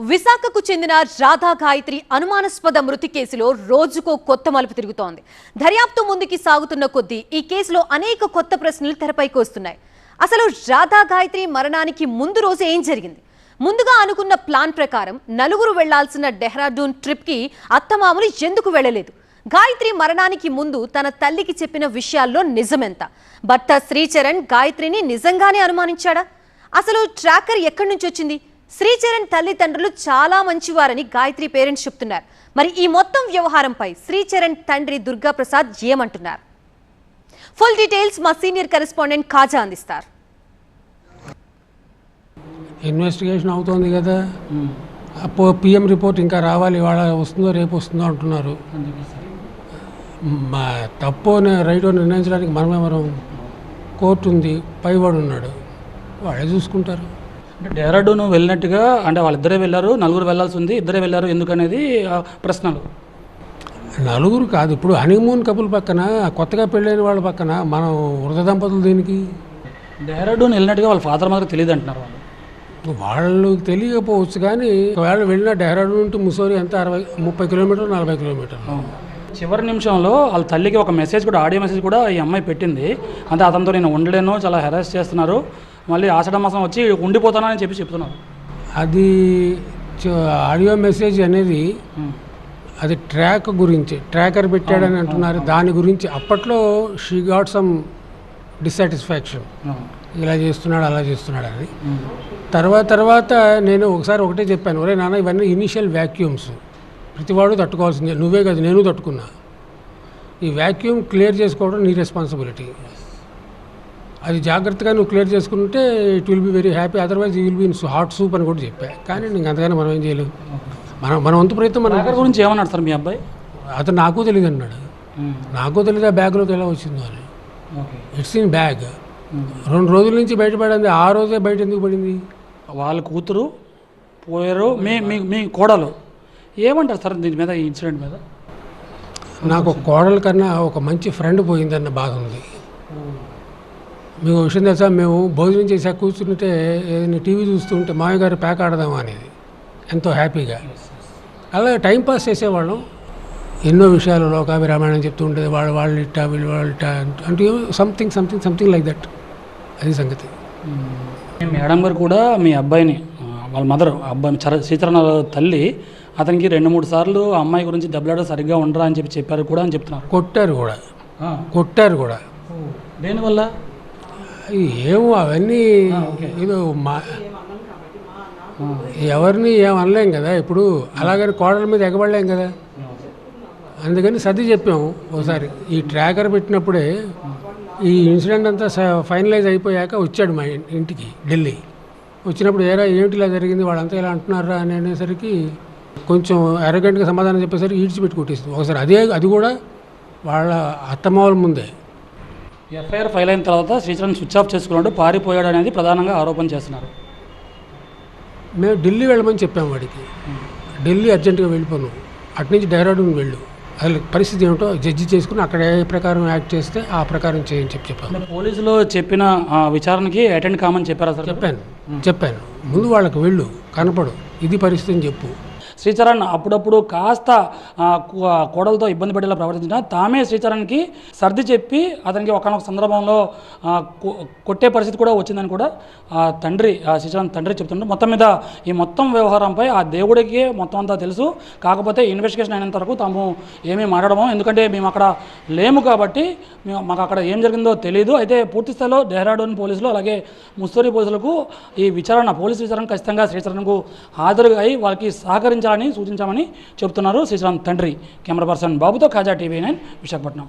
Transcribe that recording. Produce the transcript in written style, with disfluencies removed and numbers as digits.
విశాఖకు చెందిన రాధా గాయత్రి అనుమానాస్పద మృతి కేసులో రోజుకో కొత్త మలుపు తిరుగుతోంది. దర్యాప్తు ముందుకి సాగుతున్న కొద్దీ ఈ కేసులో అనేక కొత్త ప్రశ్నలు తెరపైకి వస్తున్నాయి. అసలు రాధా గాయత్రి మరణానికి ముందు రోజు ఏం జరిగింది? ముందుగా అనుకున్న ప్లాన్ ప్రకారం నలుగురు వెళ్లాల్సిన డెహ్రాడూన్ ట్రిప్ కి అత్తమామలు ఎందుకు వెళ్లలేదు? గాయత్రి మరణానికి ముందు తన తల్లికి చెప్పిన విషయాల్లో నిజమెంత? భర్త శ్రీచరణ్ గాయత్రిని నిజంగానే అనుమానించాడా? అసలు ట్రాకర్ ఎక్కడి నుంచి వచ్చింది? శ్రీచరణ్ తల్లిదండ్రులు చాలా మంచివారని గాయత్రి పేరెంట్స్ చెప్తున్నారు. మరి ఈ మొత్తం వ్యవహారంపై శ్రీచరణ్ తండ్రి దుర్గా ప్రసాద్ ఏమంటున్నారు? ఫుల్ డీటెయిల్స్ మా సీనియర్ కరెస్పాండెంట్ కాజా అందిస్తారు. ఇన్వెస్టిగేషన్ అవుతోంది కదా, పిఎం రిపోర్ట్ ఇంకా రావాలి, వాళ్ళ వస్తుందో రేపు వస్తుందో అంటున్నారు. మా తప్పు రైటో నిర్ణయించడానికి మనమెవరం? కోర్టు ఉంది, పైవాడు ఉన్నాడు, వాళ్ళే చూసుకుంటారు. అంటే డెహ్రాడూన్ వెళ్ళినట్టుగా అంటే వాళ్ళిద్దరే వెళ్ళారు, నలుగురు వెళ్ళాల్సి ఉంది, ఇద్దరే వెళ్ళారు ఎందుకనేది ప్రశ్నలు. నలుగురు కాదు, ఇప్పుడు హనీమూన్ కపుల్ పక్కన, కొత్తగా పెళ్ళైన వాళ్ళ పక్కన మనం వృద్ధ దంపతులు దేనికి? డెహ్రాడూన్ వెళ్ళినట్టుగా వాళ్ళ ఫాదర్ మాత్రం తెలియదు అంటున్నారు. వాళ్ళు తెలియకపోవచ్చు, కానీ ఒకవేళ వెళ్ళిన డెహ్రాడూన్ టు ముసోరీ ఎంత 30 కిలోమీటర్లు 40 కిలోమీటర్లు. చివరి నిమిషంలో వాళ్ళ తల్లికి ఒక మెసేజ్ కూడా, ఆడియో మెసేజ్ కూడా ఈ అమ్మాయి పెట్టింది. అంటే అతనితో నేను ఉండలేను, చాలా హెరాస్ చేస్తున్నారు, మళ్ళీ ఆషాఢ మాసం వచ్చి ఉండిపోతానని చెప్తున్నారు. అది ఆడియో మెసేజ్ అనేది అది ట్రాక్ గురించి, ట్రాకర్ పెట్టాడని అంటున్నారు. దాని గురించి అప్పట్లో షీ గాట్ సమ్ డిస్సాటిస్ఫాక్షన్, ఇలా చేస్తున్నాడు అలా చేస్తున్నాడు అని. తర్వాత నేను ఒకటే చెప్పాను, ఒరే నాన్న ఇవన్నీ ఇనీషియల్ వ్యాక్యూమ్స్, ప్రతివాడు తట్టుకోవాల్సిందే, నువ్వే కదా నేను తట్టుకున్నా. ఈ వ్యాక్యూమ్ క్లియర్ చేసుకోవడం నీ రెస్పాన్సిబిలిటీ. అది జాగ్రత్తగా నువ్వు క్లియర్ చేసుకుంటే it will be very happy, otherwise you will be in hot soup అని కూడా చెప్పా. కానీ నీకు అంతగానే మనం ఏం చేయలేము. మన వంతు ప్రయత్నం. మన గురించి ఏమన్నాడు సార్ మీ అబ్బాయి? అతను నాకు తెలియదు అన్నాడు. నాకు తెలియదు ఆ బ్యాగ్లోకి ఎలా వచ్చిందో అని. It's in bag. 2 రోజుల నుంచి బయటపడింది, ఆ రోజే బయట ఎందుకు పడింది? వాళ్ళ కూతురు పోయారు, మీ కోడలు ఏమంటారు సార్ దీని మీద, ఈ ఇన్సిడెంట్ మీద? నాకు కోడల కన్నా ఒక మంచి ఫ్రెండ్ పోయిందన్న బాధ ఉంది. మీకు విషయం తెలుసా, మేము భోజనం చేసాక కూర్చుంటే ఏదైనా టీవీ చూస్తుంటే మామయ్య గారు ప్యాక్ ఆడదాం అనేది ఎంతో హ్యాపీగా, అలా టైంపాస్ చేసేవాళ్ళం. ఎన్నో విషయాలు లోకాభిరామాయణం చెప్తూ ఉంటుంది, వాళ్ళు ఇట్టా వీళ్ళు ఇట్టా అంటే సంథింగ్ లైక్ దట్. అది సంగతి. మేడం గారు కూడా మీ అబ్బాయిని, వాళ్ళ మదర్ అబ్బాయిని శ్రీచరణ్ తల్లి అతనికి 2-3 సార్లు ఆ అమ్మాయి గురించి దెబ్బలాడ సరిగ్గా ఉండరా అని చెప్పారు కూడా అని చెప్తున్నారు. కొట్టారు కూడా. దేనివల్ల ఏమో అవన్నీ ఏదో ఎవరిని ఏమనలేం కదా. ఇప్పుడు అలాగని కోడల మీద ఎగబడలేం కదా. అందుకని సర్ది చెప్పాము ఒకసారి. ఈ ట్రాకర్ పెట్టినప్పుడే ఈ ఇన్సిడెంట్ అంతా ఫైనలైజ్ అయిపోయాక వచ్చాడు మా ఇంటికి, ఢిల్లీ. వచ్చినప్పుడు ఏమిటి ఇలా జరిగింది, వాళ్ళంతా ఇలా అంటున్నారా అని అనేసరికి కొంచెం అరగంటగా సమాధానం చెప్పేసరికి ఈడ్చిపెట్టి కొట్టేసింది ఒకసారి. అది కూడా వాళ్ళ అత్తమామల ముందే. ఎఫ్ఐఆర్ ఫైల్ అయిన తర్వాత శ్రీచరణ్ స్విచ్ ఆఫ్ చేసుకున్నాడు, పారిపోయాడు అనేది ప్రధానంగా ఆరోపణ చేస్తున్నారు. మేము ఢిల్లీ వెళ్ళమని చెప్పాము వాడికి. ఢిల్లీ అర్జెంటుగా వెళ్ళిపోను, అటు నుంచి డెహ్రాడూన్ వెళ్ళు, అసలు పరిస్థితి ఏమిటో జడ్జి చేసుకుని అక్కడ ఏ ప్రకారం యాక్ట్ చేస్తే ఆ ప్రకారం చేయని చెప్పాను. పోలీసులు చెప్పిన విచారణకి అటెండ్ కామని చెప్పారా సార్? చెప్పాను. ముందు వాళ్ళకి వెళ్ళు, కనపడు, ఇది పరిస్థితి అని చెప్పు. శ్రీచరణ్ అప్పుడప్పుడు కాస్త కోడలతో ఇబ్బంది పడేలా ప్రవర్తించిన తామే శ్రీచరణ్కి సర్ది చెప్పి అతనికి ఒకనొక సందర్భంలో కొట్టే పరిస్థితి కూడా వచ్చిందని కూడా శ్రీచరణ్ తండ్రి చెప్తుంటారు. మొత్తం మీద ఈ మొత్తం వ్యవహారంపై ఆ దేవుడికి మొత్తం అంతా తెలుసు. కాకపోతే ఇన్వెస్టిగేషన్ అయినంత వరకు తాము ఏమీ మాట్లాడము, ఎందుకంటే మేము అక్కడ లేము కాబట్టి మాకు అక్కడ ఏం జరిగిందో తెలియదు. అయితే పూర్తి స్థాయిలో డెహ్రాడూన్ పోలీసులు అలాగే ముస్సోరీ పోలీసులకు ఈ పోలీసు విచారణ ఖచ్చితంగా శ్రీచరణ్కు హాజరుగా అయి వాళ్ళకి సూచించామని చెబుతున్నారు శ్రీచరణ్ తండ్రి. కెమెరా పర్సన్ బాబుతో కాజా TV9 విశాఖపట్నం.